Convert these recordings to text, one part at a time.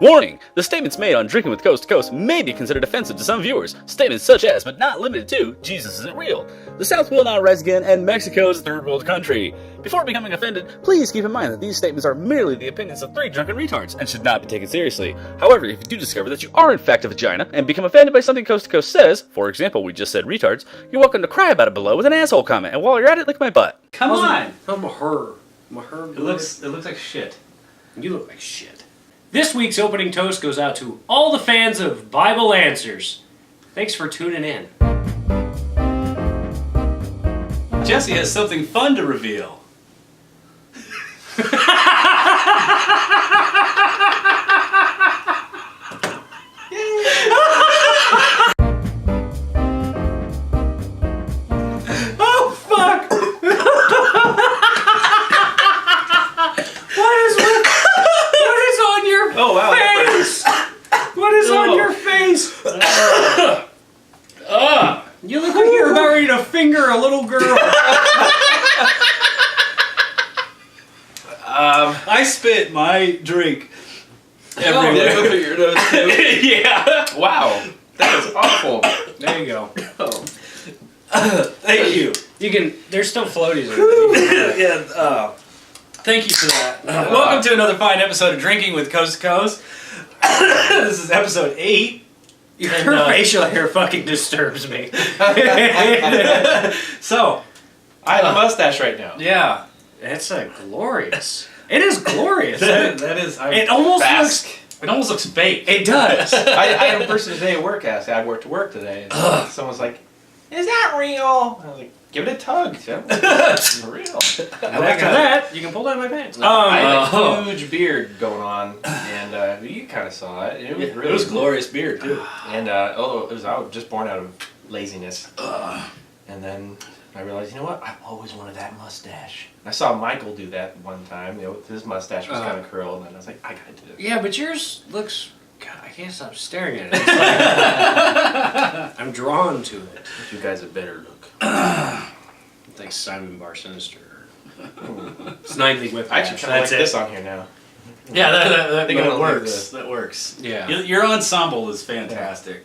Warning! The statements made on Drinking with Coast to Coast may be considered offensive to some viewers. Statements such as, but not limited to, Jesus isn't real. The South will not rise again, and Mexico is a third world country. Before becoming offended, please keep in mind that these statements are merely the opinions of 3 drunken retards and should not be taken seriously. However, if you do discover that you are in fact a vagina and become offended by something Coast to Coast says, for example, we just said retards, you're welcome to cry about it below with an asshole comment, and while you're at it, lick my butt. Come on! I'm a her. It looks like shit. You look like shit. This week's opening toast goes out to all the fans of Bible Answers. Thanks for tuning in. Jesse has something fun to reveal. Oh, fuck! What is on your face? What is on your face? You look like you're about ready to finger a little girl. I spit my drink everywhere. Look at your nose too. Yeah. Wow, that is awful. There you go. Thank you. You can. There's still floaties in there. Yeah. Thank you for that. Welcome to another fine episode of Drinking with Cose2Cose. This is episode 8. Your facial hair fucking disturbs me. So, I have a mustache right now. yeah. It's glorious. It is glorious. That is. It almost Bask. looks. It almost looks fake. It does. I had a person today at work ask. I worked to work today, and someone's like, "Is that real?" I was like, "Give it a tug, Tim. It's real." And after that, you can pull down my pants. I had a huge beard going on, and you kind of saw it. It was really It was glorious beard too. And I was just born out of laziness. And then I realized, you know what? I've always wanted that mustache. I saw Michael do that one time. You know, his mustache was kind of curled, and I was like, I gotta do it. Yeah, but yours looks. God, I can't stop staring at it. It's like, I'm drawn to it. You guys have better look. It's like Simon Bar Sinister. It's Nightly Whiplash. I actually kind of like this on here now. Yeah, that think I'm gonna leave works. this. That works. Yeah. Your ensemble is fantastic.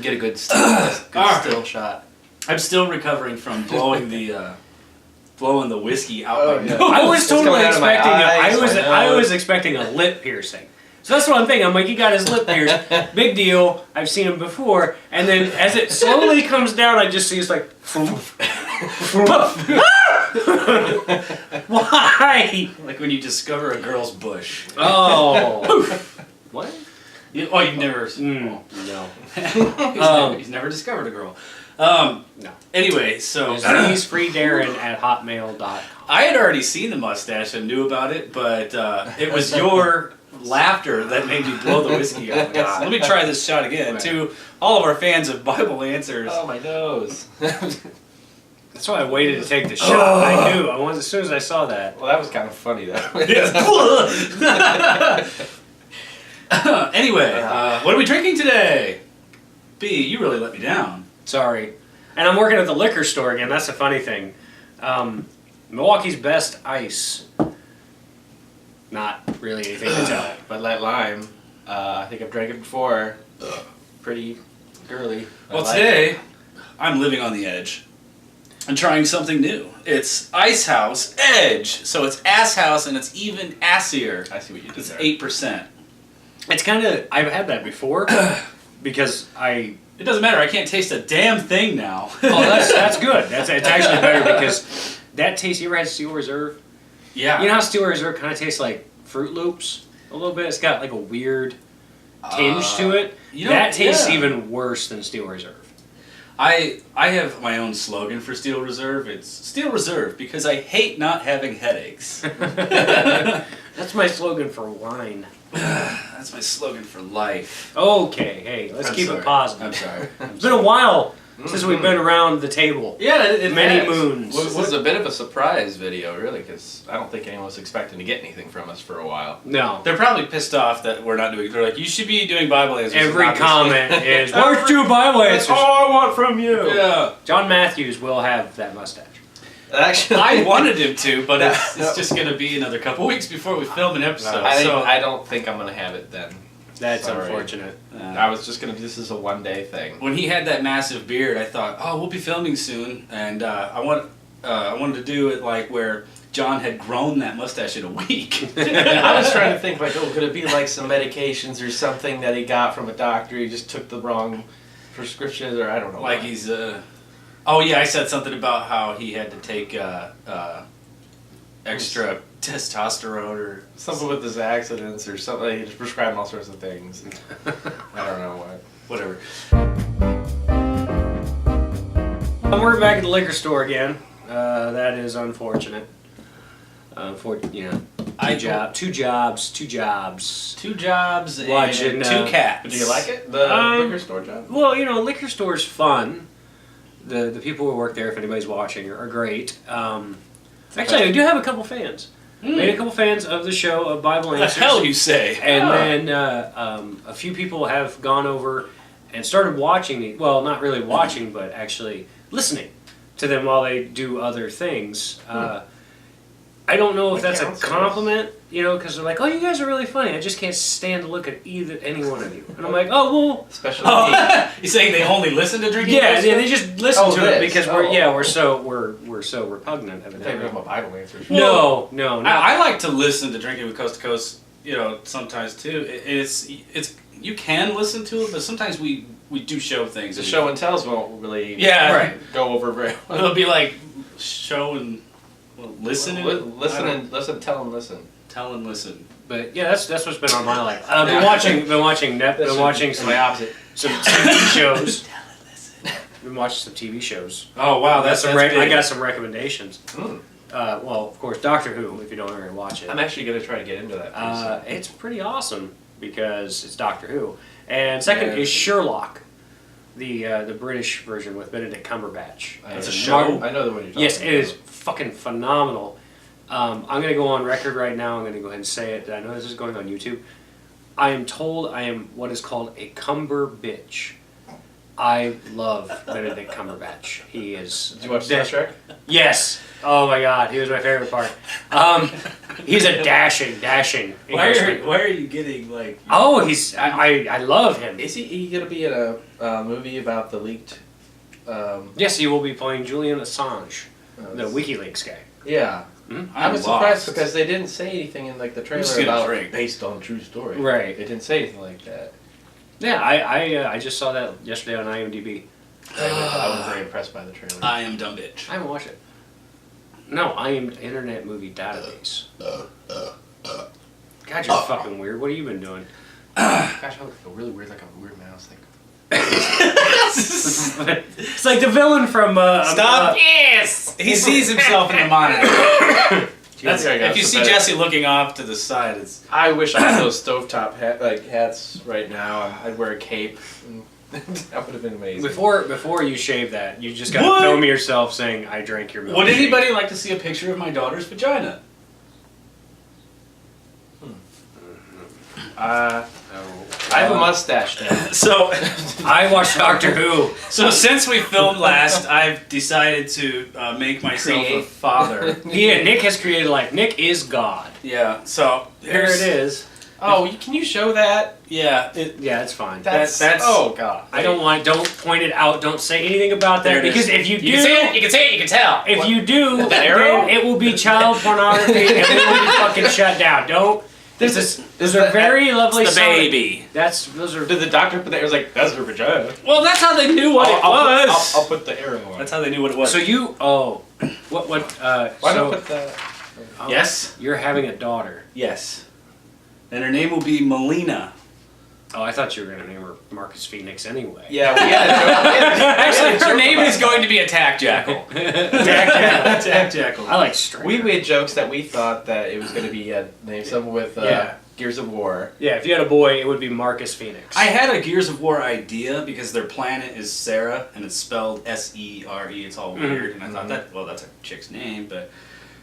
Get a good still shot. I'm still recovering from blowing the whiskey out Oh, my yeah. nose. I was It's totally coming out of my expecting. eyes, I was expecting a lip piercing. So that's what I'm thinking. I'm like, he got his lip pierced. Big deal. I've seen him before. And then as it slowly comes down, I just see it's like. Why? Like when you discover a girl's bush. Oh. What? You've never. No. He's never discovered a girl. No. Anyway, so DiseaseFreeDarren@hotmail.com. I had already seen the mustache and knew about it, but it was your laughter that made me blow the whiskey out. God. Let me try this shot again. To all of our fans of Bible Answers. Oh, my nose. That's why I waited to take the shot. I knew. I wanted, as soon as I saw that. Well, that was kind of funny, though. Anyway, what are we drinking today? B, you really let me down. Sorry. And I'm working at the liquor store again. That's the funny thing. Milwaukee's Best Ice. Not really anything to tell. But that lime, I think I've drank it before. Pretty girly. Well, today, I'm living on the edge. I'm trying something new. It's Ice House Edge. So it's Ass House and it's even assier. I see what you did It's there. 8%. It's kind of... I've had that before. Because I... It doesn't matter. I can't taste a damn thing now. Oh, that's good. It's actually better because that taste... You ever had Steel Reserve? Yeah. You know how Steel Reserve kind of tastes like Fruit Loops? A little bit? It's got like a weird tinge to it. That tastes even worse than Steel Reserve. I have my own slogan for Steel Reserve. It's Steel Reserve because I hate not having headaches. That's my slogan for wine. That's my slogan for life. Okay, hey, let's keep sorry. it positive. I'm sorry. It's been a while since we've been around the table. Yeah, it Many has. moons. This was a bit of a surprise video, really, because I don't think anyone was expecting to get anything from us for a while. No. They're probably pissed off that we're not doing. They're like, you should be doing Bible answers. Every not this comment thing." is, where's two Bible That's answers? all I want from you. Yeah. John Matthews will have that mustache. Actually, I wanted him to, but it's just going to be another couple weeks before we film an episode. I don't think I'm gonna have it then. That's Sorry. unfortunate. I was just gonna. This is a one-day thing. When he had that massive beard, I thought, oh, we'll be filming soon, and I wanted to do it like where John had grown that mustache in a week. I was trying to think like, oh, could it be like some medications or something that he got from a doctor? He just took the wrong prescriptions, or I don't know. Like what. he's oh yeah, I said something about how he had to take extra testosterone or Something with his accidents or something. He just prescribed him all sorts of things. I don't know what. whatever. We're back at the liquor store again. That is unfortunate. Two jobs. Two jobs and Watching, two cats. Do you like it? The liquor store job? Well, liquor store's fun. The people who work there, if anybody's watching, are great. Actually, I do have a couple fans. Made a couple fans of the show of Bible What the Answers. hell you say? And then a few people have gone over and started watching me. Well, not really watching, but actually listening to them while they do other things. I don't know if that's a compliment, because they're like, "Oh, you guys are really funny. I just can't stand to look at any one of you." And I'm like, "Oh, well." Especially You saying they only listen to drinking? Yeah, Ghost? they just listen to it this. because Oh. we're so repugnant. I think Evidently. about Bible answers. No. I like to listen to Drinking with Coast to Coast, sometimes too. It's you can listen to it, but sometimes we do show things. The show and tells won't really Yeah. go over very well. It'll be like show and listen and Listen, tell and listen. tell and listen. But yeah, that's what's been on my life. I've been watching some opposite. some TV shows. Been watching some TV shows. Oh wow, that's I big. got some recommendations. Mm. Well, of course, Doctor Who. If you don't already watch it, I'm actually gonna try to get into that. pretty soon. it's pretty awesome because it's Doctor Who. And second Yeah. is Sherlock, the British version with Benedict Cumberbatch. That's a And show? I know the one you're talking Yes, about. it is fucking phenomenal. I'm going to go on record right now. I'm going to go ahead and say it. I know this is going on YouTube. I am told I am what is called a cumber bitch. I love Benedict Cumberbatch. He is. Did you watch Star Trek? Yes. Oh my God, he was my favorite part. He's a dashing Englishman. Why are you getting like? Oh, I love him. Is he gonna be in a movie about the leaked? Yes, he will be playing Julian Assange, the WikiLeaks guy. Yeah. Mm-hmm. I was surprised because they didn't say anything in like the trailer just gonna about drink. based on true story. Right. They didn't say anything like that. Yeah, I just saw that yesterday on IMDb. I was very impressed by the trailer. I am dumb bitch. I haven't watched it. No, I am Internet Movie Database. God, you're fucking weird. What have you been doing? Gosh, I look like a really weird, like a weird mouse. Like, It's like the villain from. Stop! Yes. He sees himself in the monitor. That's, There you go. if you So see that- Jesse looking off to the side, it's. I wish I had those stovetop hats right now. I'd wear a cape. That would have been amazing. Before you shave that, you just gotta What? film yourself saying, "I drank your milk." Would anybody like to see a picture of my daughter's vagina? I have a mustache now. So, I watched Doctor Who. since we filmed last, I've decided to make myself a Create. father. Yeah, Nick has created life. Nick is God. Yeah. So There it is. Oh, can you show that? Yeah. Yeah, it's fine. That's oh god. Don't point it out. Don't say anything about There that it is. because if you do, You can see it. You can see it. You can tell. if you do, That arrow? then it will be child pornography and it will be fucking shut down. Don't. Those are very lovely. the songs. baby. Those are. Did the doctor put that? It was like, that's her vagina. Well, that's how they knew what it was. I'll put the arrow on. That's how they knew what it was. So you. Oh, what? Why so, not put the? oh, Yes. You're having a daughter. Yes. And her name will be Melina. Oh, I thought you were gonna name her Marcus Phoenix anyway. Yeah, we had a joke. Actually, her name is going to be Attack Jackal. Attack Jackal. I like Striker. We made jokes that we thought that it was going to be named someone with Yeah. Gears of War. Yeah, if you had a boy, it would be Marcus Phoenix. I had a Gears of War idea because their planet is Sera and it's spelled S-E-R-E. It's all weird, and I thought that's a chick's name, but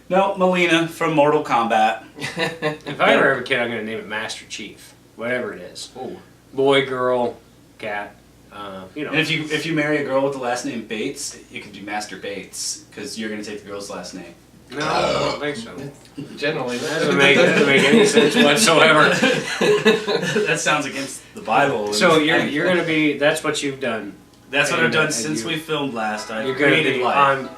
no, Melina from Mortal Kombat. If I ever have a kid, I'm gonna name it Master Chief. Whatever it is. Ooh. Boy, girl, cat. You know. And if you marry a girl with the last name Bates, it could be Master Bates because you're gonna take the girl's last name. No, I don't think so. Generally, That doesn't make any sense whatsoever. That sounds against the Bible. So you're going to be, that's what you've done. That's what I've and, done and since you- we filmed last. I You're going to created be life.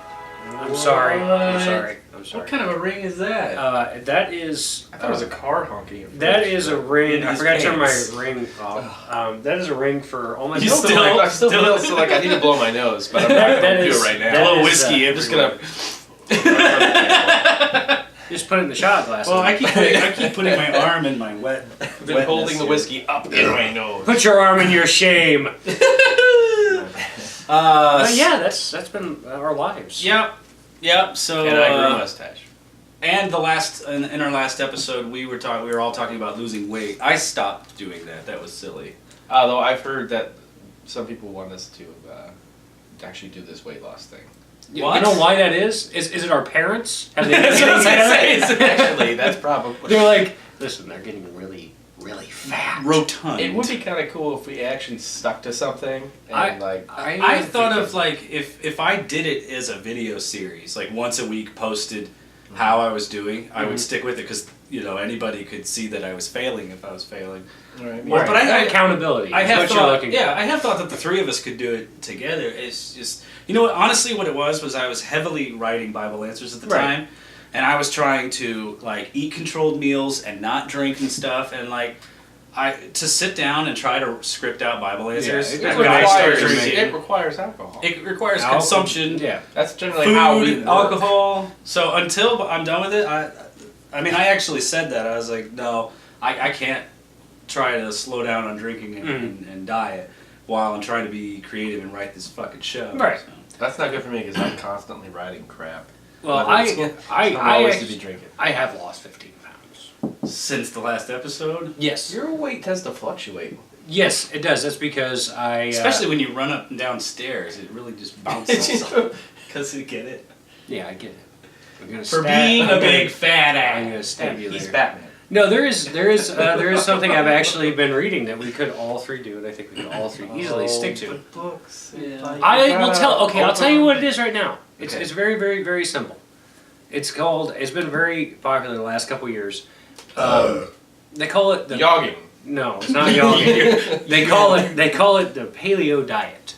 I'm sorry. I'm What? sorry. I'm What sorry. kind of a ring is that? That is... I thought it was a car honking. at That first, is a but- ring. In I his forgot to turn my pants. ring off. That is a ring for all my You children. still- I still feel so like I need to blow my nose, but I'm not That going to do is- it right that now. Blow is, whiskey. I'm just everywhere. gonna. Just put it in the shot glass. Well, I keep putting my arm in my wet. I've been holding the whiskey up in my nose. Put your arm in your shame. Yeah, that's been our lives. Yep. So And I grew a mustache. And in our last episode, we were all talking about losing weight. I stopped doing that. That was silly. Although I've heard that some people want us to actually do this weight loss thing. What? You know why that is? Is it our parents? Have they been That's what I was getting gonna together? say. Actually, that's probably. They're like, listen, they're getting really, really fat. Rotund. It would be kind of cool if we actually stuck to something and I thought of like if I did it as a video series, like once a week posted how I was doing, I would stick with it because anybody could see that I was failing if I was failing. Right. Well, but I accountability. I is have what you're thought, looking for. I have thought that the three of us could do it together. It's just, what, honestly, what it was I was heavily writing Bible answers at the Right. time, and I was trying to like eat controlled meals and not drink and stuff, and like to sit down and try to script out Bible answers. it and I started requires- drinking. It requires alcohol. It requires Alcohol- consumption. Yeah. That's generally how we Food, work. alcohol. So until I'm done with it, I mean, I actually said that. I was like, no, I can't try to slow down on drinking and diet while I'm trying to be creative and write this fucking show. Right. So. That's not good for me because I'm constantly writing crap. Well, Whether it's I'm always to be drinking. I have lost 15 pounds. Since the last episode, Yes. Your weight tends to fluctuate. Yes, it does. That's because I... especially when you run up and down stairs, it really just bounces off. Because you get it. Yeah, I get it. I'm gonna For stab- being I'm a gonna- big fat I'm ass. gonna stab you He's there. Batman. No, there is something I've actually been reading that we could all three do, and I think we could all three easily stick to. Books. Yeah. I will tell. Okay, I'll tell you what it is right now. It's Okay. it's very very very simple. It's called. It's been very popular the last couple of years. They call it the Yogging. No, it's not yogging. they call it the paleo diet.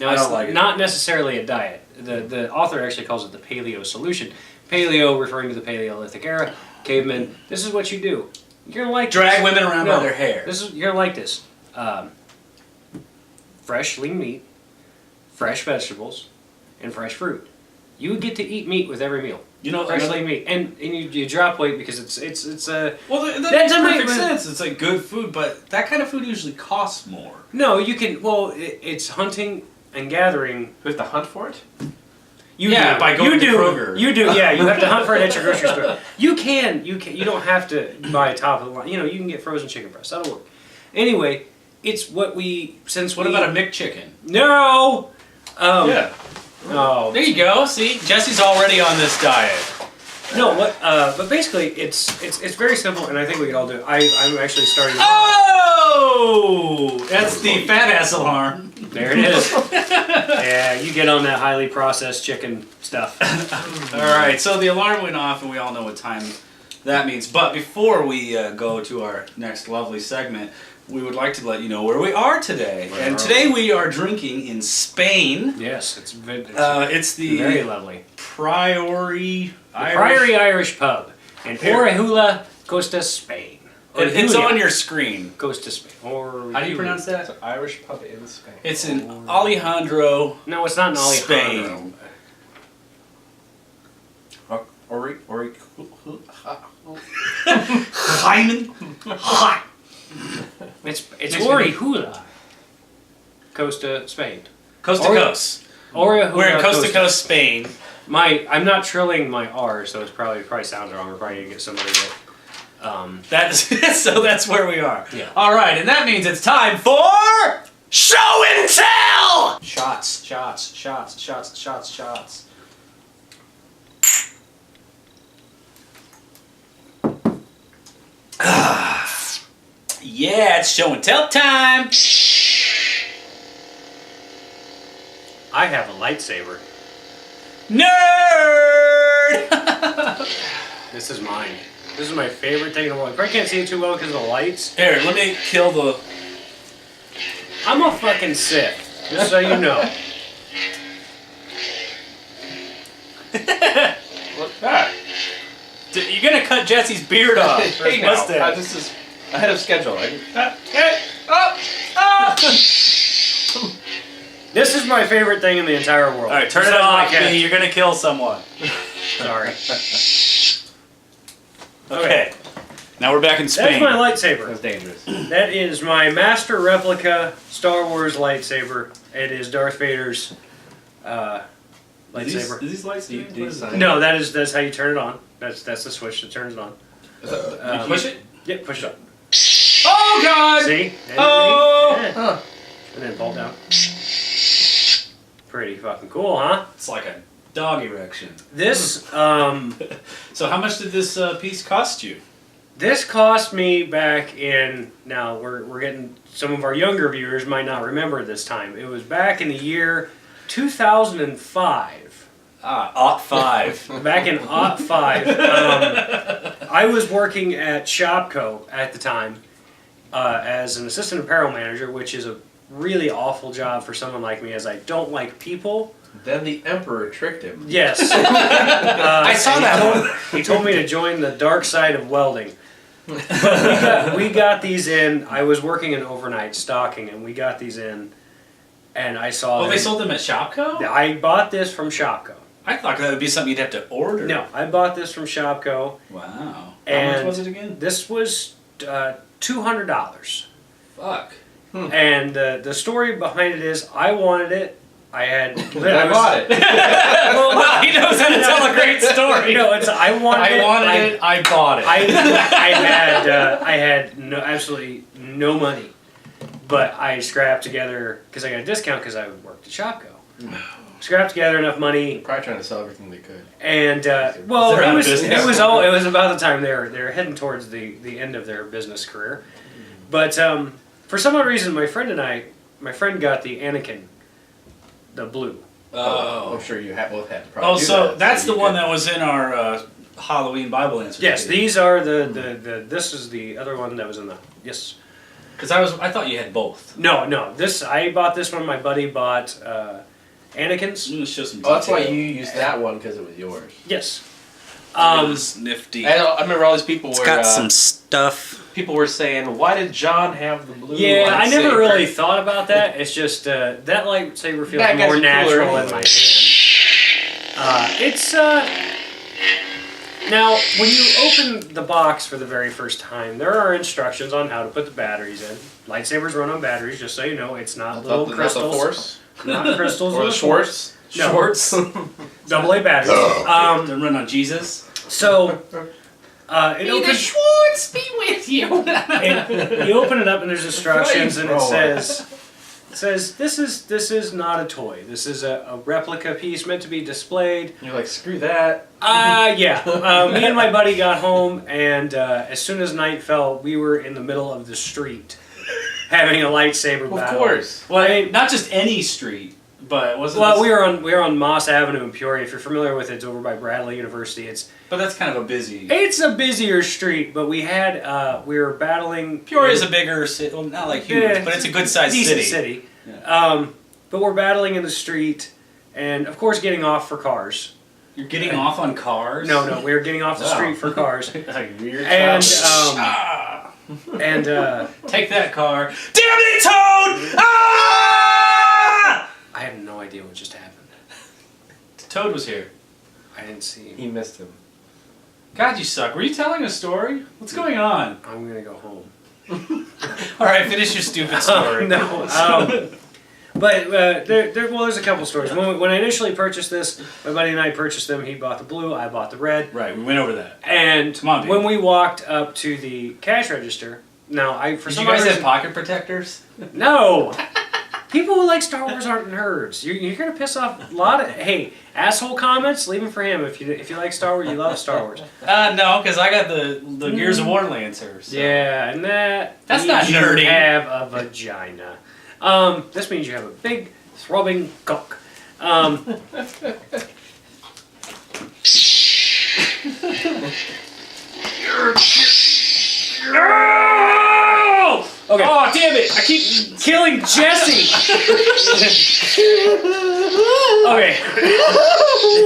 Now I it's don't like it. not necessarily a diet. The author actually calls it the paleo solution. Paleo referring to the Paleolithic era, cavemen. This is what you do. You're gonna like Drag this. women around by their hair. You're gonna like this. Fresh lean meat, fresh vegetables, and fresh fruit. You get to eat meat with every meal. Fresh another- lean meat, and you drop weight because it's Well, that That makes doesn't perfect make- sense. It's like good food, but that kind of food usually costs more. no, you can. Well, it's hunting and gathering. We have to hunt for it? You Yeah, do. by going you to do. Kroger. You do. Yeah, you have to hunt for it at your grocery store. You can. You don't have to buy top of the line. You can get frozen chicken breast. That'll work. Anyway, it's what we What about a McChicken? No. Yeah. No. There you go. See, Jesse's already on this diet. No. What? But basically, it's very simple, and I think we can all do it. I'm actually starting. Oh, that's the fat ass alarm. There it is. Yeah, you get on that highly processed chicken stuff. All right, so the alarm went off, and we all know what time that means. But before we go to our next lovely segment, we would like to let you know where we are today. And today we are drinking in Spain. Yes, it's It's the very lovely. Priory Priory Irish Pub in Orejula, Costa, Spain. It's Orejula, on your screen. Costa, Spain. Or How do you pronounce It's that? an Irish pub in Spain. It's in Alejandro. No, it's not in Alejandro. Spain. Hyman. It's Makes me- Orejula, Costa, Spain. Coast to Coast. Orejula, We're in Coast to Coast, Spain. I'm not trilling my R, so it's probably sounds wrong. We're probably gonna get somebody that. So that's where we are. Yeah. All right, and that means it's time for show and tell. Shots. Yeah, it's show and tell time. I have a lightsaber. Nerd. This is mine. This is my favorite thing in the world. You probably can't see it too well because of the lights. Here, let me kill the... I'm a fucking Sith, just so you know. What's that? You're gonna cut Jesse's beard off. Hey now, Mustache. this is ahead of schedule. This is my favorite thing in the entire world. Alright, turn it Besides my off, cat. B. You're gonna kill someone. Sorry. Okay. Now we're back in Spain. That's my lightsaber. That's dangerous. That is my master replica Star Wars lightsaber. It is Darth Vader's lightsaber. Is these lights? No, that's how you turn it on. That's the switch that turns it on. Push it? Yep, push it up. Oh God! See? Oh! Yeah. Huh. And then pull down. Pretty fucking cool, huh? It's like a dog erection. This So how much did this piece cost you? this cost me back in, now we're getting, some of our younger viewers might not remember this time. It was back in the year 2005. Ah, 05. Back in 05. I was working at Shopco at the time as an assistant apparel manager, which is a really awful job for someone like me, as I don't like people. Then the Emperor tricked him. Yes. I saw that one. He told me to join the dark side of welding. But we got these in. I was working an overnight stocking, and we got these in, and I saw. Oh, they sold them at Shopco? I bought this from Shopco. I thought that would be something you'd have to order. No, I bought this from Shopco. Wow. And How much was it again? This was $200. Fuck. And the story behind it is, I wanted it. I bought it. Well, he knows how to tell a great story. No, it's I wanted it. I bought it. I had absolutely no money, but I scrapped together because I got a discount because I worked at Shopco. Scrapped together enough money, Probably trying to sell everything they could. and well, They're out of it business. was about the time they were heading towards the end of their business career. But for some odd reason, my friend got the Anakin, the blue. I'm sure you both had to probably Oh, do so that, that's so the you one could- that was in our Halloween Bible answer. Yes, these are the this is the other one that was in the yes. Because I thought you had both. No, this I bought this one. My buddy bought Anakin's. Let's show some Oh, that's why detail. you used that one because it was yours. Yes. Look at this nifty. I remember all these people were stuff. people were saying, "Why did John have the blue?" Yeah, I never lightsaber?" really thought about that. It's just that lightsaber feels That guy's more cooler natural in anyway. my hand. It's now when you open the box for the very first time, there are instructions on how to put the batteries in. Lightsabers run on batteries, just so you know. It's not little Not the crystals, Force not crystals or the Schwartz. Schwartz. No. Schwartz. AA batteries. They run on Jesus. So it opens. Schwartz be with you. You open it up and there's instructions, and it Flamethrower. says this is not a toy. This is a replica piece meant to be displayed. You're like, screw that. Yeah. Me and my buddy got home, and as soon as night fell, we were in the middle of the street having a lightsaber Of battle. course. Well, not just any street, but wasn't. Well, this- we were on Moss Avenue in Peoria. If you're familiar with it, it's over by Bradley University. But that's kind of a busy. It's a busier street, but we were battling. Peoria is a bigger city. Well, not like huge, Yeah, but it's a good sized decent city. city. But we're battling in the street, and of course getting off for cars. You're getting off on cars. No, we were getting off the Wow. street for cars. Like weird And childhood. Take that car. Damn it, Toad! Ah! I have no idea what just happened. Toad was here. I didn't see him. He missed him. God, you suck. Were you telling a story? What's going on? I'm gonna go home. All right, finish your stupid story. No. But there's a couple stories. When I initially purchased this, my buddy and I purchased them. He bought the blue, I bought the red. Right, we went over that. And Come on, baby. when we walked up to the cash register, now for Did some you guys reason, have pocket protectors? no. People who like Star Wars aren't nerds. You're gonna piss off a lot of asshole comments. Leave them for him. If you like Star Wars, you love Star Wars. No, because I got the Gears of War Lancer. So. Yeah, and that's not means nerdy. You have a vagina. This means you have a big throbbing cock. Okay. Oh, damn it! I keep. Killing Jesse. Okay.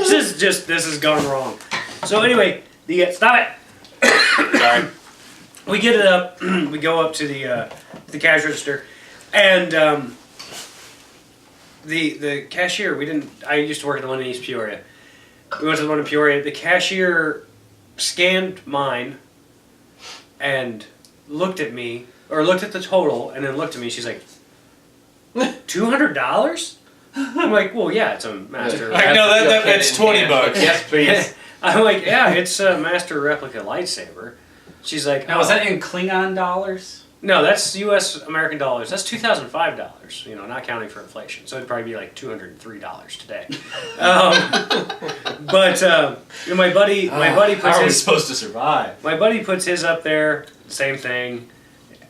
This has gone wrong. So anyway, stop it. Sorry. We get it up. We go up to the cash register, and the cashier. I used to work at the one in East Peoria. We went to the one in Peoria. The cashier scanned mine and looked at me, or looked at the total, and then looked at me. She's like, $200? I'm like, well, yeah, it's a master. I know that's $20. Yes, please. I'm like, yeah, it's a master replica lightsaber. She's like, Now, is that in Klingon dollars? No, that's U.S. American dollars. That's $2,005. Not counting for inflation. So it'd probably be like $203 today. But my buddy puts How are we his supposed to survive? my buddy puts his up there. Same thing.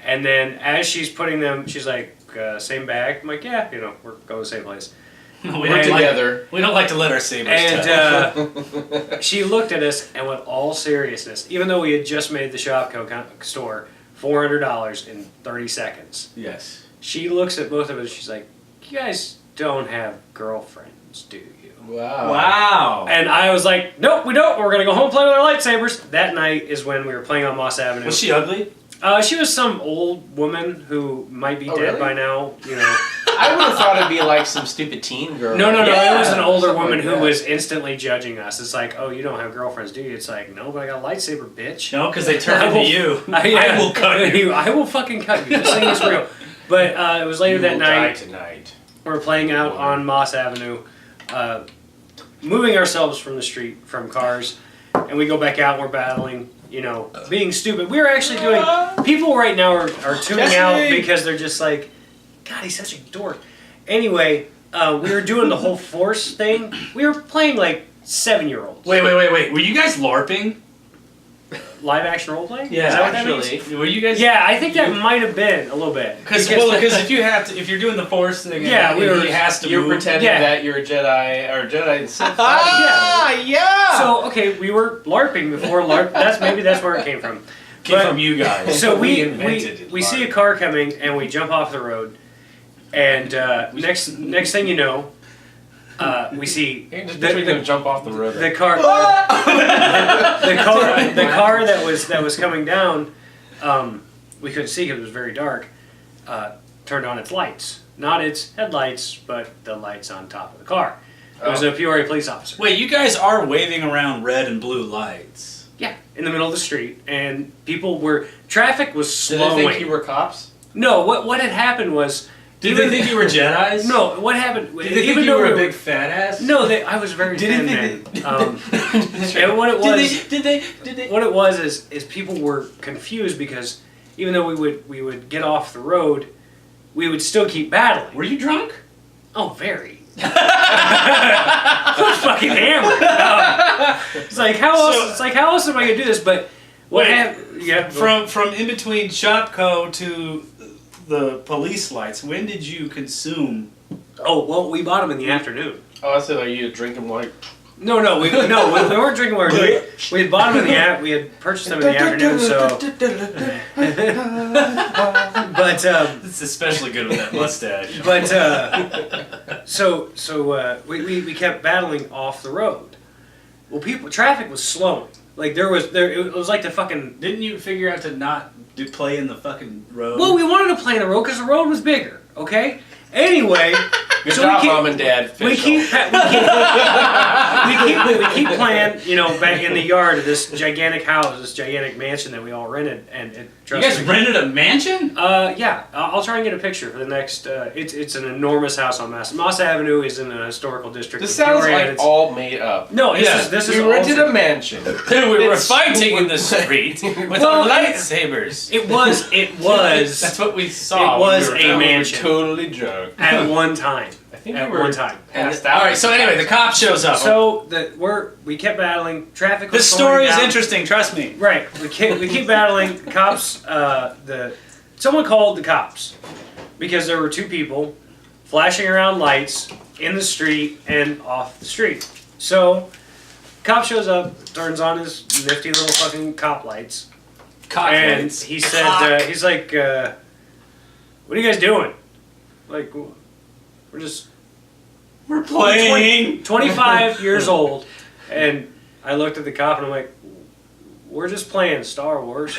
And then as she's putting them, she's like, same bag. I'm like, yeah, we're going to the same place. We're together. We don't like to let our sabers touch. And she looked at us and with all seriousness, even though we had just made the Shopco store $400 in 30 seconds, Yes. she looks at both of us. She's like, you guys don't have girlfriends, do you? Wow. Wow. And I was like, nope, we don't. We're going to go home and play with our lightsabers. That night is when we were playing on Moss Avenue. Was she ugly? She was some old woman who might be dead really? by now. I would have thought it'd be like some stupid teen girl. No. Yeah, It was an older something woman like who that. was instantly judging us. It's like, oh, you don't have girlfriends, do you? It's like, no, but I got a lightsaber, bitch. No, because they turned into you. I will cut you. I will fucking cut you. This thing is real. But it was later that night. Tonight. We're playing out on Moss Avenue, moving ourselves from the street, from cars, and we go back out and we're battling, being stupid. We're actually doing... People right now are tuning Jesse! out because they're just like, God, he's such a dork. Anyway, we were doing the whole force thing. We were playing like 7-year-olds. Wait. Were you guys LARPing? Live action role playing? Yeah, Is that what that actually. means? Were you guys? Yeah, I think that might have been a little bit. Because if you're doing the force thing, Yeah, he has to You're move. pretending Yeah. that you're a Jedi or Jedi Sith. yeah. So okay, we were LARPing before LARP. That's where it came from. Came But- from you guys. So we invented we see a car coming and we jump off the road, and next thing you know, we see You're just picturing them jump off the road. the car the car that was coming down. We couldn't see because it was very dark. Turned on its lights, not its headlights, but the lights on top of the car. It was a Peoria police officer. Wait, you guys are waving around red and blue lights. Yeah, in the middle of the street, and traffic was Did slowing. they think you were cops? No, what had happened was. Did they think you were Jedis? No, what happened? Did they think you were a big fat ass? No, I was very thin man. And what it was, Did they? what it was is people were confused because even though we would get off the road, we would still keep battling. Were you drunk? Oh, very. I was fucking hammered. It's like how else? It's like how else am I gonna do this? But what Wait, happened? Yeah, From in between Shopco to the police lights, when did you consume? Oh well, we bought them in the afternoon. Oh, I said, are you drinking like? No, we weren't drinking water. We had bought them in the we had purchased them in the afternoon. So, but It's especially good with that mustache. we kept battling off the road. Well, traffic was slowing. Like it was like the fucking. Didn't you figure out to not play in the fucking road? Well, we wanted to play in the road because the road was bigger. Okay. Anyway, Good so job, we keep, Mom and Dad. we keep playing, back in the yard of this gigantic house, this gigantic mansion that we all rented, and you trust guys me, rented a mansion? yeah, I'll try and get a picture for the next. It's an enormous house on Moss Avenue is in a historical district. This in sounds Peoria, and like it's- all made up. No, Yeah, this is We all rented true. a mansion. we were It's- fighting in the street with Well, our lightsabers. It was. That's what we saw. It was when we were a drunk. mansion. Totally drunk. At one time. I think At we were one time. passed All out. right. So anyway, the cop shows up. So we kept battling. Traffic. Was this story is slowing down. interesting. Trust me. Right. We keep battling. The cops. Someone called the cops because there were two people flashing around lights in the street and off the street. So Cop shows up, turns on his nifty little fucking cop lights. And Cocklights. he said, he's like, what are you guys doing? Like, We're playing. 25 years old. And I looked at the cop and I'm like, we're just playing Star Wars.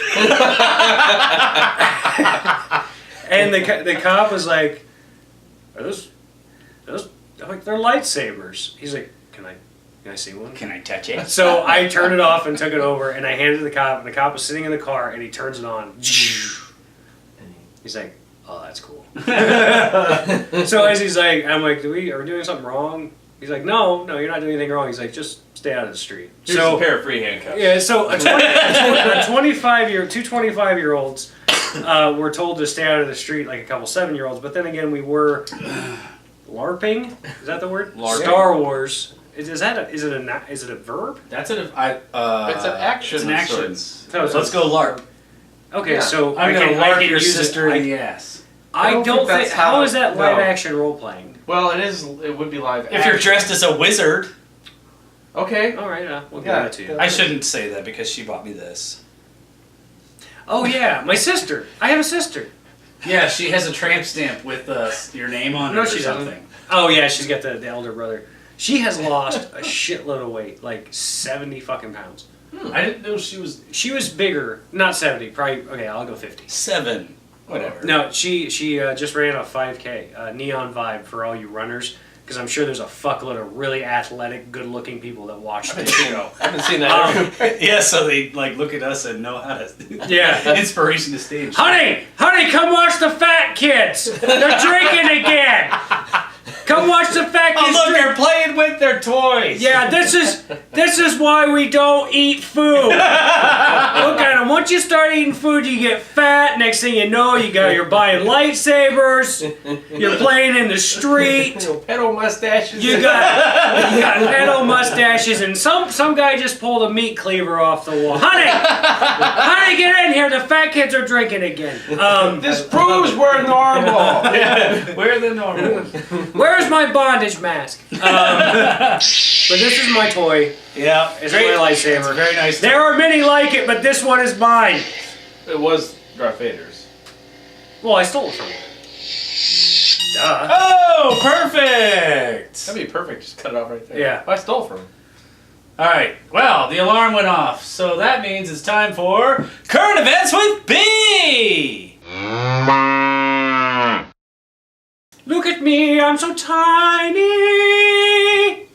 And the cop was like, are those, I'm like, they're lightsabers. He's like, can I see one? Can I touch it? So I turned it off and took it over, and I handed it to the cop, and the cop was sitting in the car, and he turns it on. He's like, oh, that's cool. So as he's like, I'm like, are we doing something wrong? He's like, no, you're not doing anything wrong. He's like, just stay out of the street. Here's a pair of free handcuffs. Yeah, so two 25-year-olds were told to stay out of the street like a couple 7-year-olds, but then again, we were LARPing. Is that the word? LARPing. Star Wars. Is it a verb? That's it. It's an action. It's an of action. sorts. No, Let's go LARP. Okay, Yeah. so I'm I gonna can LARP your use sister it. in the ass. I don't think that's how how- is that no. live action role playing? Well, it would be live. If you're dressed as a wizard. Okay. All right, we'll give Yeah. that to you. I shouldn't say that because she bought me this. Oh yeah, my sister. I have a sister. Yeah, she has a tramp stamp with your name on No, it or she doesn't. something. Oh yeah, she's got the elder brother. She has lost a shitload of weight, like 70 fucking pounds. I didn't know she was She was bigger, not 70, probably. Okay, I'll go 50. 7. Whatever. No, she just ran a 5K, Neon Vibe for all you runners, because I'm sure there's a fuckload of really athletic, good-looking people that watch this show. I haven't seen that. Yeah, so they like look at us and know how to. Yeah. Inspiration to stage. Honey, come watch the fat kids. They're drinking again. Come watch the fat kids. Oh look, drink. they're playing with their toys. Yeah, this is why we don't eat food. Look at them. Once you start eating food, you get fat. Next thing you know, you're buying lightsabers. You're playing in the street. Pedo mustaches. You got pedo mustaches, and some guy just pulled a meat cleaver off the wall. Honey, get in here. The fat kids are drinking again. This proves we're normal. Yeah, we're the normal. Where's my bondage mask? But this is my toy. Yeah, It's my lightsaber. It's very nice. There are many like it, but this one is mine. It was Darth Vader's. Well, I stole it from him. Duh. Oh, perfect. That'd be perfect. Just cut it off right there. Yeah. I stole from him. All right. Well, the alarm went off, so that means it's time for current events with B. Look at me, I'm so tiny.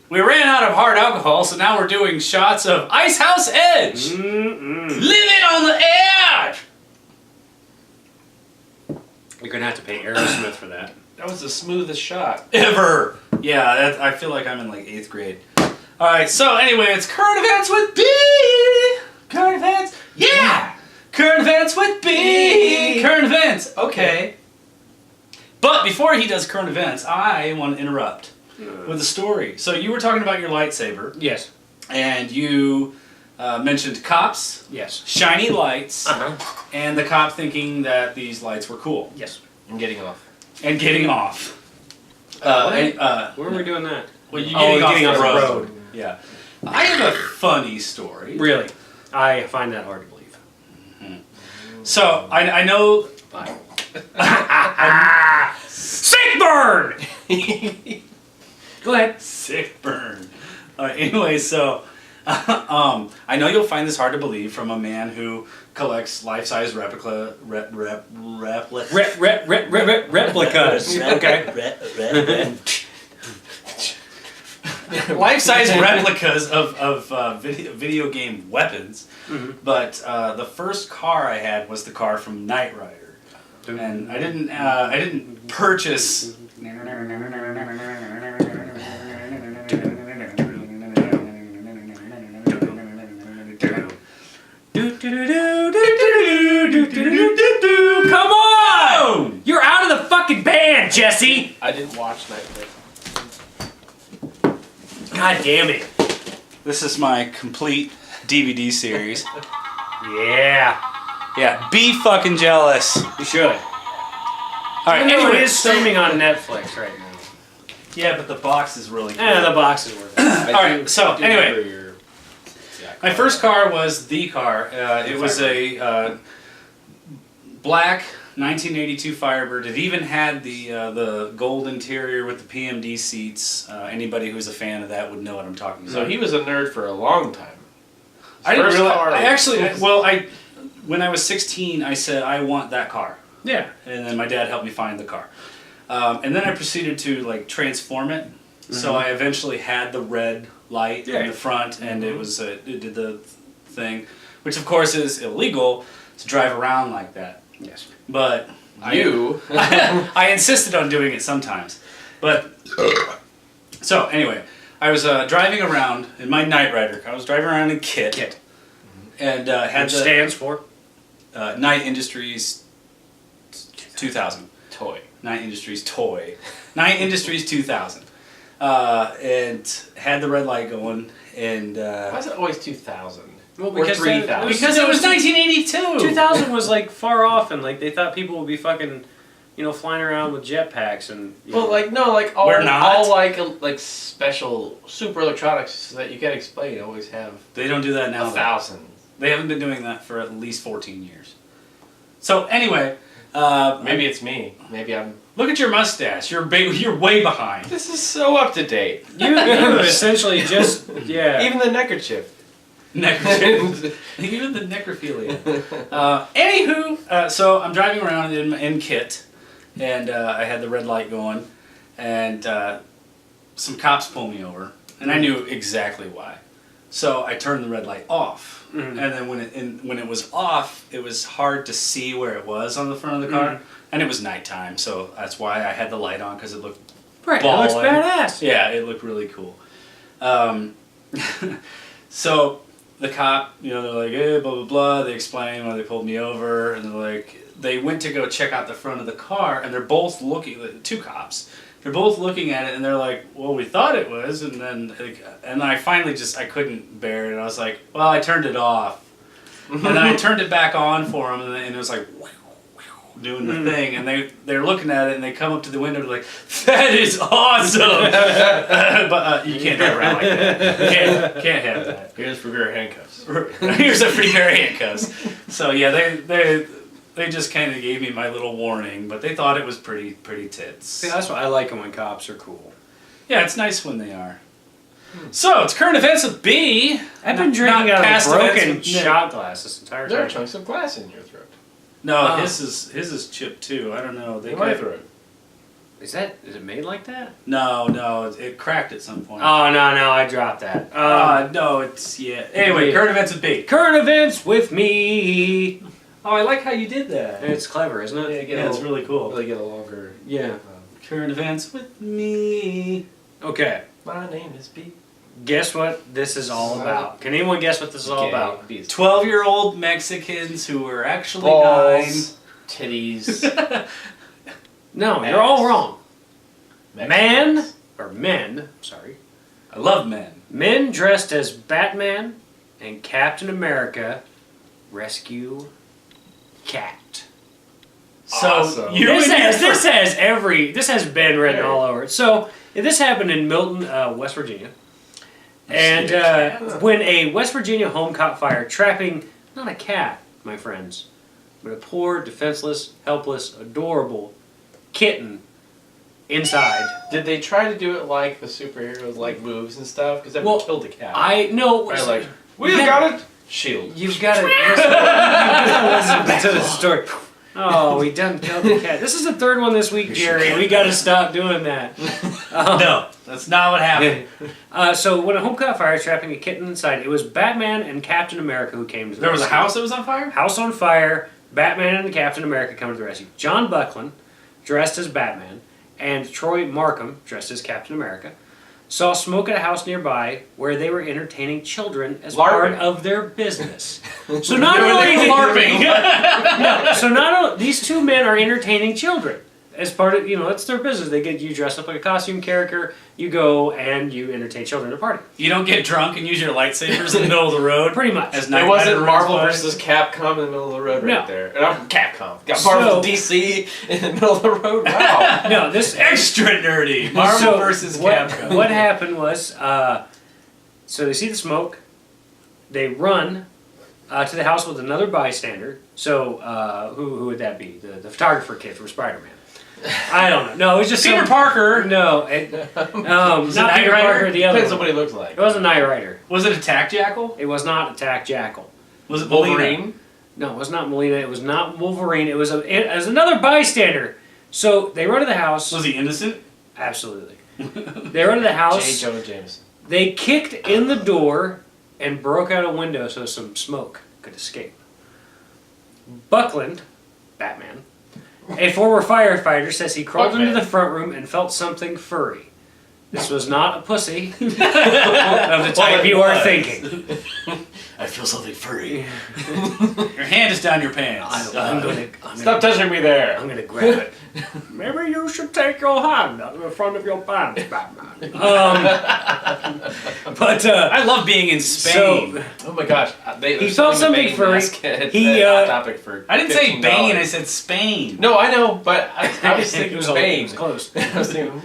We ran out of hard alcohol, so now we're doing shots of Ice House Edge. Living on the edge. You're gonna have to pay Aerosmith for that. That was the smoothest shot. Ever. Yeah, I feel like I'm in like 8th grade. All right. So anyway, it's current events with B. Current events. Yeah. Current events with B. Current events. Okay. But before he does current events, I want to interrupt with a story. So you were talking about your lightsaber, Yes. and you mentioned cops, Yes. shiny lights, Uh-huh. and the cop thinking that these lights were cool Yes. I'm getting off. and getting off. Where were we doing that? Well, you Oh, getting off the road. road. Yeah. I have a funny story. Really? I find that hard to believe. So I know. Bye. Sick burn! Go ahead. Sick burn. Anyway, so I know you'll find this hard to believe from a man who collects life-size replicas. Okay. Life-size replicas of video game weapons. Mm-hmm. But the first car I had was the car from Knight Rider. And I didn't purchase. Come on! You're out of the fucking band, Jesse! I didn't watch Nightmare. God damn it. This is my complete DVD series. Yeah. Yeah, be fucking jealous. You should. All right, Even though anyway, it is streaming on Netflix right now. yeah, but the box is really cool. The box is worth it. All right, so anyway, that car? My first car was the car. It was a black 1982 Firebird. It even had the gold interior with the PMD seats. Anybody who's a fan of that would know what I'm talking about. So he was a nerd for a long time. I didn't First really. car I was- actually, when I was 16, I said I want that car, Yeah. and then my dad helped me find the car, and then I proceeded to like transform it. So I eventually had the red light in the front, and it did the thing, which of course is illegal to drive around like that. Yes. But You. I insisted on doing it sometimes. But so anyway, I was driving around in my Knight Rider. I was driving around in Kit. And had Which the stands for? Knight Industries 2000. Toy. Knight Industries toy. Knight Industries 2000. And had the red light going. And Why is it always 2000? Well, Or 3000? because it was 1982. 2000 was like far off, and like they thought people would be fucking, flying around with jetpacks and. Well, like no, like all, We're not. all like special super electronics that you can't explain always have They don't do that now. though. 1,000. They haven't been doing that for at least 14 years. So anyway, Maybe it's me. Maybe I'm. look at your mustache. You're way behind. This is so up to date. You essentially just Even the neckerchief. Necrophilia. Even the necrophilia. Anywho, so I'm driving around in Kit, and I had the red light going, and some cops pull me over, and I knew exactly why. So I turned the red light off, and then when it was off, it was hard to see where it was on the front of the car, and it was nighttime, so that's why I had the light on, because it looked right. It looks ballin'. badass. Yeah, it looked really cool. So the cop, they're like, hey, blah, blah, blah. They explain why they pulled me over. And they're like, they went to go check out the front of the car. And they're both looking, the two cops, they're both looking at it. And they're like, well, we thought it was. And then I finally I couldn't bear it. And I was like, well, I turned it off. And then I turned it back on for them. And it was like, doing the thing, and they're looking at it, and they come up to the window, and they're like, "That is awesome!" But you can't drive around like that. You can't have that. Here's for your handcuffs. Here's a free pair of handcuffs. So yeah, they just kind of gave me my little warning, but they thought it was pretty tits. See, that's what I like when cops are cool. Yeah, it's nice when they are. So it's current events with B. I've been Not drinking out of past a broken events with Nick. shot glass this entire There are time. chunks of glass in your throat. No, Oh. his is chipped too. I don't know. They In my could- throat. Is it made like that? No, it cracked at some point. Oh no, I dropped that. No, it's Anyway, Yeah. current events with B. Current events with me. Oh, I like how you did that. It's clever, isn't it? Yeah, it's really cool. Really get a longer. Yeah. Current events with me. Okay. My name is B. Guess what this is all about? Can anyone guess what this is all about? 12-year-old Mexicans who were actually Balls, titties, No, you're all Ass. wrong. Mexicans. Men, 9. I love men. men dressed as Batman and Captain America rescue cat. So Awesome. you This and has, your this has been written all over it. So this happened in Milton, West Virginia. And when a West Virginia home caught fire, trapping not a cat, my friends, but a poor, defenseless, helpless, adorable kitten inside. Did they try to do it like the superheroes, like moves and stuff? Because that Well, killed the cat. I know. Right, like, we Yeah. got it. Shield. You've got to listen to the story. Oh, we done killed the cat. This is the third one this week, Jerry. We got to stop doing that. No, that's not what happened. So when a home caught fire, trapping a kitten inside, it was Batman and Captain America who came to the There was a rescue. house that was on fire? House on fire. Batman and Captain America come to the rescue. John Buckland, dressed as Batman, and Troy Markham, dressed as Captain America, saw smoke at a house nearby where they were entertaining children as part LARPing. of their business. So not They were only LARPing. so not only these two men are entertaining children as part of it's their business. They get you dressed up like a costume character. You go and you entertain children at a party. You don't get drunk and use your lightsabers in the middle of the road? Pretty much. As It Knight wasn't Rider Marvel runs by? versus Capcom in the middle of the road right No. there. And I'm Capcom. Got Marvel So- DC in the middle of the road. Wow. No, this Extra nerdy. Marvel So, versus what, Capcom. What happened was, so they see the smoke, they run to the house with another bystander. So who would that be? The photographer kid from Spider-Man. I don't know. No, it was just Peter Parker. No, not Peter Parker. The other Depends on one. what he looks like. It wasn't Knight Rider. Was it Attack Jackal? It was not Attack Jackal. Was it Wolverine? No, it was not Molina. It was not Wolverine. It was another bystander. So they run to the house. Was he innocent? Absolutely. They run to the house. J. Jonah Jameson. They kicked in the door and broke out a window so some smoke could escape. Buckland, Batman, a former firefighter, says he crawled into the front room and felt something furry. This was not a pussy of the type you are thinking. I feel something furry. Your hand is down your pants. I'm gonna Stop touching me there. I'm gonna grab it. Maybe you should take your hand out of the front of your pants, Batman. I love being in Spain. So, Oh my gosh. He felt something furry. He, topic for I didn't say $15. Bane, I said Spain. No, I know, but I was it thinking was Spain. It was close. I was thinking,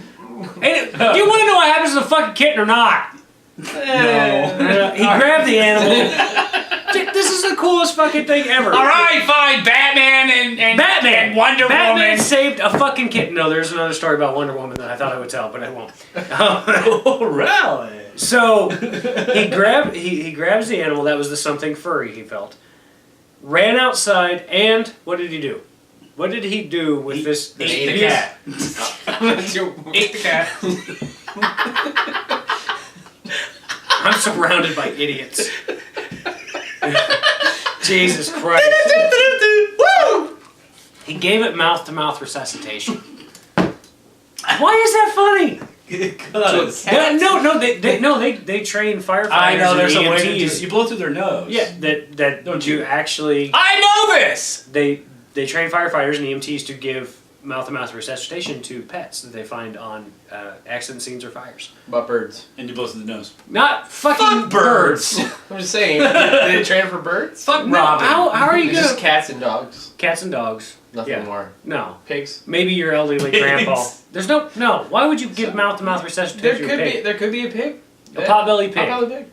Hey, do you want to know what happens to the fucking kitten or not? No. He grabbed the animal. This is the coolest fucking thing ever. All right, fine. Batman and Batman. and Wonder Batman Woman. saved a fucking kitten. No, there's another story about Wonder Woman that I thought I would tell, but I won't. Oh, really? So he grabs the animal. That was the something furry he felt. Ran outside, and what did he do? What did he do with this? Ate the cat. Ate the cat. I'm surrounded by idiots. Jesus Christ. Woo! He gave it mouth-to-mouth resuscitation. Why is that funny? Because They train firefighters. I know there's a and way to EMTs. do. You blow through their nose. Yeah, that Don't you you? actually I know this. they train firefighters and EMTs to give mouth-to-mouth resuscitation to pets that they find on accident scenes or fires. About birds. And you blow through the nose. Not fucking Fuck birds. I'm just saying. Did they train for birds? Fuck No, Robin. how are you It's gonna just cats and dogs. cats and dogs? Nothing Yeah. more. No. Pigs. Maybe your elderly grandpa. Pigs. There's no. Why would you give mouth-to-mouth resuscitation to a pig? There could be a pig. A potbelly pig. Potbelly pig.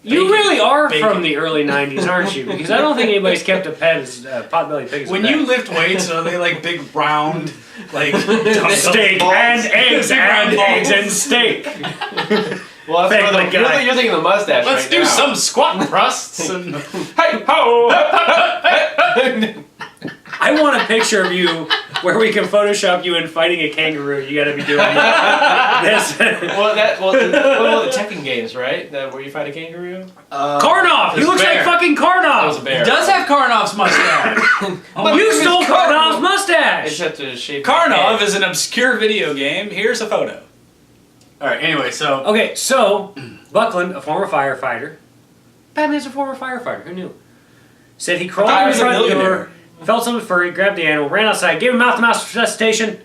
You Bacon. really are Bacon. from the early '90s, aren't you? Because I don't think anybody's kept a pet as potbelly pigs. When you lift weights, are they like big round, like steak balls? and eggs Big round and balls. eggs and steak. Well, that's Family another, Guy. you're thinking the mustache. Let's right do now. some squat thrusts and Hey ho! I want a picture of you where we can Photoshop you in fighting a kangaroo. You got to be doing this. well, the Tekken games, right? Where you fight a kangaroo. Karnov. He It's looks bear. like fucking That was a Karnov. bear. He does have Karnov's mustache. You stole Karnov's It's mustache. just to shape. Karnov is an obscure video game. Here's a photo. All right. Anyway, so Okay, so Buckland, a former firefighter. Batman's a former firefighter. Who knew? Said he crawled I in the was a front millionaire. door, felt something furry, grabbed the animal, ran outside, gave him mouth-to-mouth resuscitation.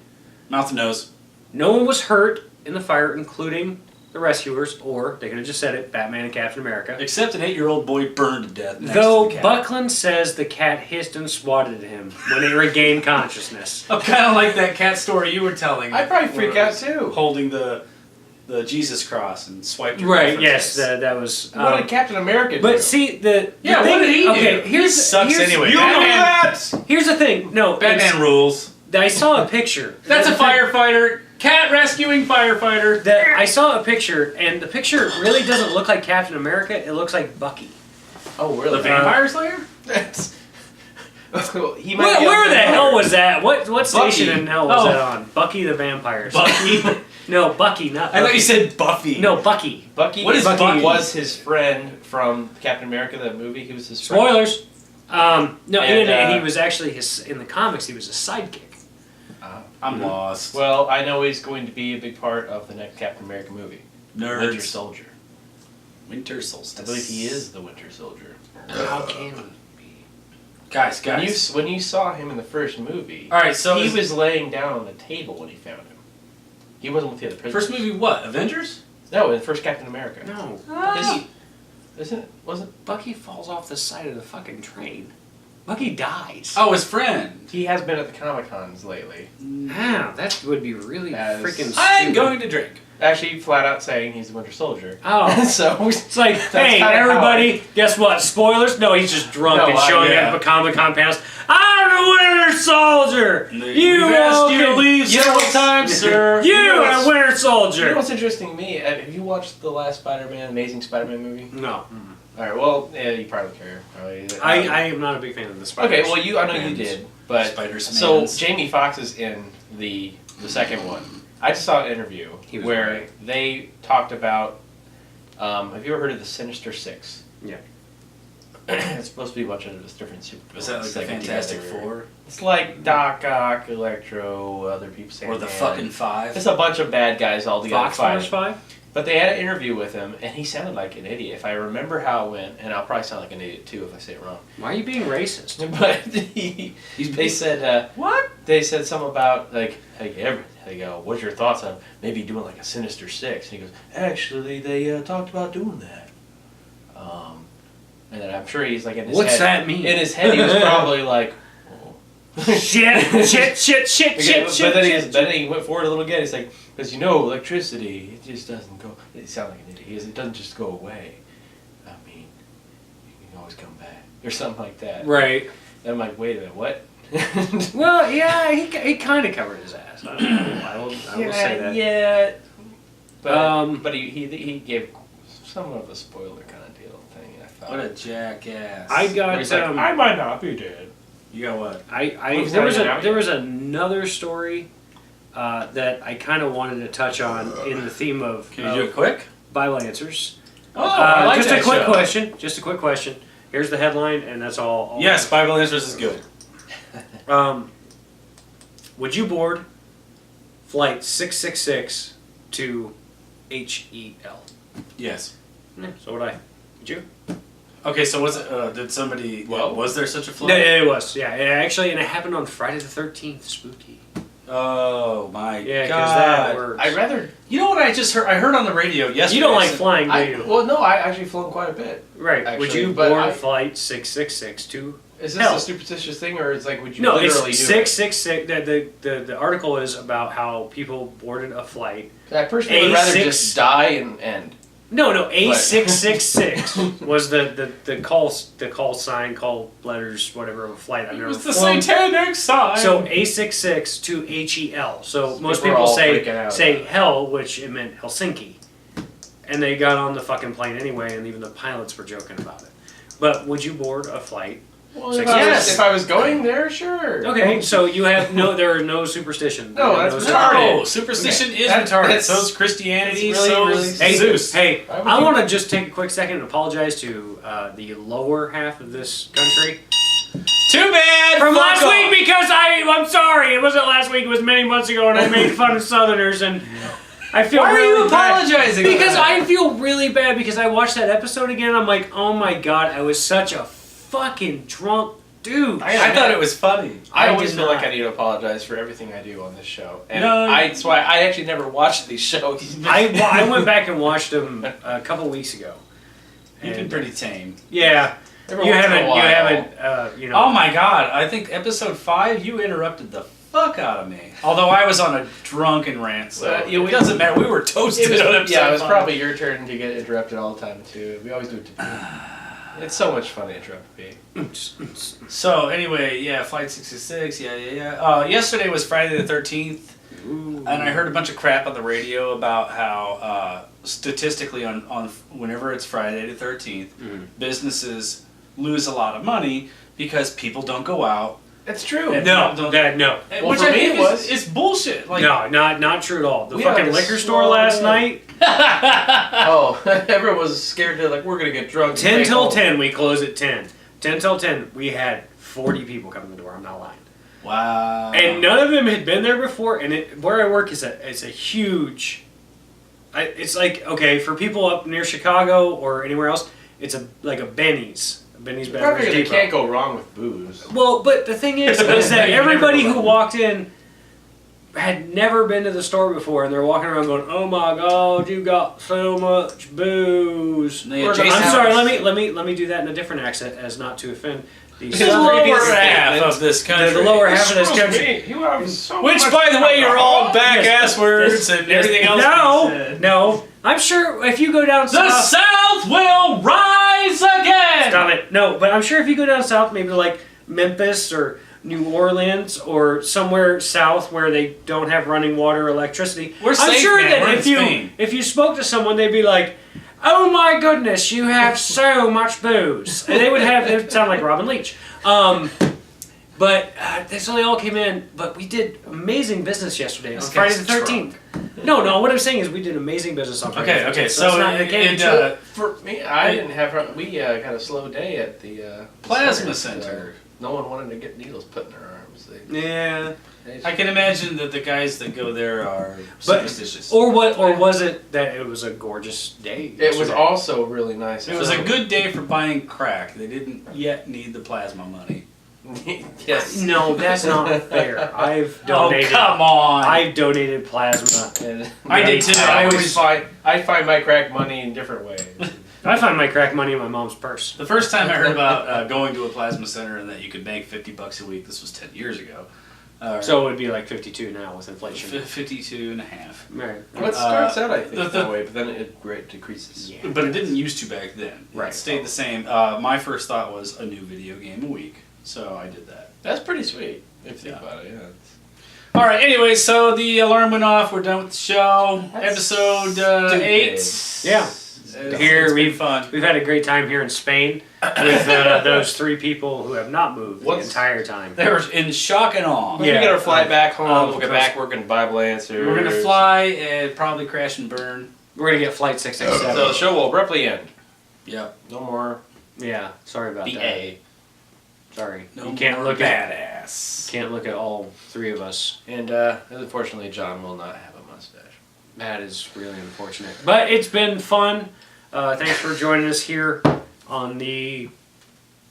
mouth to nose. No one was hurt in the fire, including the rescuers, or they could have just said it, Batman and Captain America. Except an 8-year-old boy burned to death. Next Though to the cat. Buckland says the cat hissed and swatted at him when it regained consciousness. I'm kind of like that cat story you were telling. I'd probably where freak it out was too. Holding the Jesus cross and swiped your Right, references. yes, that was... What did Captain America do? but see, the Yeah, thing, what did he do? okay, He here's, sucks here's, anyway. you know Batman- that. Here's the thing. No, Batman rules. I saw a picture. That's a The thing- firefighter. Cat rescuing firefighter. That I saw a picture, and the picture really doesn't look like Captain America. It looks like Bucky. Oh, The really? Vampire Slayer? That's. He might be Where on the Vampire. hell was that? What station Bucky. in hell was Oh. that on? Bucky the Vampire. Bucky? No, Bucky, not Bucky. I thought you said Buffy. No, Bucky. Bucky. What is Bucky? Bucky? Was his friend from Captain America, that movie? He was his friend. Spoilers. No, And, and he was actually in the comics. He was a sidekick. I'm lost. Well, I know he's going to be a big part of the next Captain America movie. Nerds. Winter Soldier. Winter Solstice. I believe he is the Winter Soldier. How can he be? Guys. When you saw him in the first movie, All right, so he is- was laying down on the table when he found him. He wasn't with the other prisoners. First movie what? Avengers? No, in the first Captain America. No, Isn't it? Wasn't? Bucky falls off the side of the fucking train. Bucky dies. Oh, his friend. He has been at the Comic-Cons lately. Wow, that would be really As- freaking stupid. I'm going to drink. Actually, flat out saying he's the Winter Soldier. Oh. So It's like, That's hey, kinda everybody, guess what? Spoilers? No, he's just drunk No, and showing yeah. up at Comic-Con panels. I'm the Winter Soldier! You We've asked you to all leave You know several what's- times, sir. You know are what's- Winter you know Soldier! what's interesting to me? Have you watched the last Spider-Man, Amazing Spider-Man movie? No. All right. Well, yeah, you probably don't care. Probably. I am not a big fan of the Spider. Okay. Well, I know you did, but Spider-Mans. so Jamie Foxx is in the second one. I just saw an interview He was where right. they talked about. Have you ever heard of the Sinister Six? Yeah. It's supposed to be a bunch of different supervillains. Was that like the get Fantastic together. Four? It's like Doc Ock, Electro, other people saying. Or the fucking Five? It's a bunch of bad guys all together Fox Force fighting. 5? But they had an interview with him, and he sounded like an idiot. If I remember how it went, and I'll probably sound like an idiot too if I say it wrong. Why are you being racist? But they said What? they said something about like they go, what's your thoughts on maybe doing like a Sinister Six? And he goes, actually, they talked about doing that. And then I'm sure he's like in his What's head. that mean? In his head, he was probably like, shit. Okay, but then he went forward a little again. He's like, because electricity, it just doesn't go. It sounds like an idiot. He goes, it doesn't just go away. I mean, you can always come back or something like that. Right. And I'm like, wait a minute, what? Well, yeah, he kind of covered his ass. I will say that. Yeah. But But he gave somewhat of a spoiler kind of deal thing. I thought. What a jackass. I Where got he's like, I might not be dead. You got what? I there was another story that I kind of wanted to touch on in the theme of Can you do it quick? Bible answers. Oh, I like just that a quick show. question. Just a quick question. Here's the headline, and that's all. Yes, Bible Answers is good. Would you board flight 666 to HEL? Yes. Yeah, so would I. Would you? Okay, so was it? Did somebody? Well- was there such a No, flight? it was. Yeah, and it happened on Friday the 13th. Spooky. Oh my Yeah, because god! that works. I'd rather. You know what I just heard? I heard on the radio yesterday. You don't like flying, do you? Well, no, I actually flown quite a bit. Right. Actually, would you but board I- flight 666 to? Is this Hell. a superstitious thing, or it's like would you No, literally it's do 666. The article is about how people boarded a flight. it? I personally would rather A6 just die and end. No, A666 was the call sign, call letters, whatever of a flight. I've It never was the flown. satanic sign. So A66 to HEL. So most People people are all freaking out say about it. hell, which it meant Helsinki, and they got on the fucking plane anyway, and even the pilots were joking about it. But would you board a flight? Well, Six yes, hours. if I was going there, sure. Okay, so you have there are no superstitions. No, There are that's superstitions. no, superstition Okay. is That- retarded. that's- So's Christianity. it's really, so's really- Hey, Zeus. hey, Why would I you- want to just take a quick second and apologize to the lower half of this country. Too bad. From Fuck last off. week because I'm sorry, it wasn't last week, it was many months ago, and I made fun of Southerners, and I feel Why are really you bad. apologizing? Because for that? I feel really bad because I watched that episode again, I'm like, oh my god, I was such a fucking drunk dude. I thought it was funny. I I always did feel like not. I need to apologize for everything I do on this show, and No, that's why I actually never watched these shows. I went back and watched them a couple weeks ago. You've been And- pretty tame. Yeah. Every You once in a haven't, while. you know. Oh my god! I think episode 5, you interrupted the fuck out of me. Although I was on a drunken rant, so it doesn't matter. We were toasted It was, on episode yeah, it was 5. probably your turn to get interrupted all the time too. We always do it to me. It's so much fun to interrupt me. So anyway, yeah, Flight 666, yeah. Yesterday was Friday the 13th, and I heard a bunch of crap on the radio about how statistically on whenever it's Friday the 13th, businesses lose a lot of money because people don't go out. It's true. And No, don't- Dad, no. Well, Which for I me think it was. is bullshit. Like, No, not true at all. The We fucking had a liquor store slow last day. night, Oh, everyone was scared to like we're gonna get drunk. and 10 take till home. 10, we close at 10. 10 till 10, we had 40 people come in the door, I'm not lying. wow. And none of them had been there before, and where I work is a huge... it's like, okay, for people up near Chicago or anywhere else, it's like a Benny's. Benny's Probably Beverage they Depot. can't go wrong with booze. Well, but the thing is that You everybody never who go. walked in had never been to the store before, and they're walking around going, "Oh my God, you got so much booze." They had Or- Jason I'm sorry. House. Let me do that in a different accent, as not to offend the The lower half of this the country. lower half of this Excuse country. me, you have so Which, much by the way, you're all back Yes. ass words and everything else. No, no. I'm sure if you go down The south. South will rise again. Stop it. No, but I'm sure if you go down south, maybe like Memphis or New Orleans or somewhere south where they don't have running water or electricity, We're I'm safe, sure man. that We're in if you Spain. if you spoke to someone, they'd be like, "Oh my goodness, you have so much booze," and they would sound like Robin Leach. But so they all came in. But we did amazing business yesterday on This Friday guy's the 13th. No. What I'm saying is we did amazing business on Friday. the 13th, Okay. it's So not- it can't be true. For me, I didn't have. We got a slow day at the Plasma Center. No one wanted to get needles put in their arms. Yeah. I can imagine that the guys that go there are superstitious. Or was it that it was a gorgeous day? It was yesterday? also really nice. It was a good day for buying crack. They didn't yet need the plasma money. Yes. No, that's not fair. I've donated. Oh, come on. I've donated plasma. And I did too. I find my crack money in different ways. I find my crack money in my mom's purse. The first time I heard about going to a plasma center and that you could make $50 a week, this was 10 years ago. So it would be like 52 now with inflation. 52 and a half. Right. Well, it starts out, I think, the- that way, but then it decreases. Yeah. But it didn't used to back then. Right. It stayed the same. My first thought was a new video game a week. So I did that. That's pretty sweet, if you think Yeah. about it, yeah. All right. Anyway, so the alarm went off. We're done with the show. That's Episode stupid. 8. Yeah. Here It's been we've fun. We've had a great time here in Spain with those 3 people who have not moved the What's- entire time. They were in shock and awe. We're Yeah. gonna fly back home, we'll get because- back working Bible answers. We're gonna fly and probably crash and burn. We're gonna get flight 667. So the show will abruptly end. Yep. No more Yeah, sorry about that. BA. Sorry, No you can't more look at badass. can't look at all 3 of us. And unfortunately, John will not have a mustache. That is really unfortunate. But it's been fun. Thanks for joining us here on the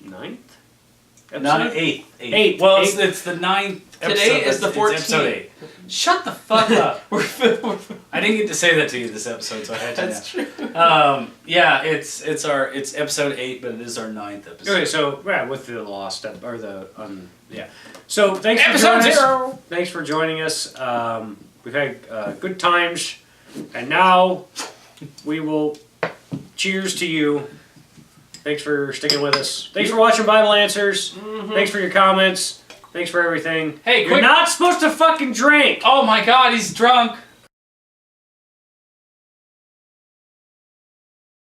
9th? Not 8. 8. Well, 8. it's the 9th episode. Today is the It's episode 14th. 8. Shut the fuck up. We're I didn't get to say that to you this episode, so I had to. That's now. true. Yeah, it's episode 8, but it is our 9th episode. Okay, so yeah, with the lost or the yeah. So thanks for Episode joining 0. us. Thanks for joining us. We've had good times, and now we will cheers to you. Thanks for sticking with us. Thanks for watching Bible Answers. Thanks for your comments. Thanks for everything. Hey, You're quick- not supposed to fucking drink. Oh my God, he's drunk.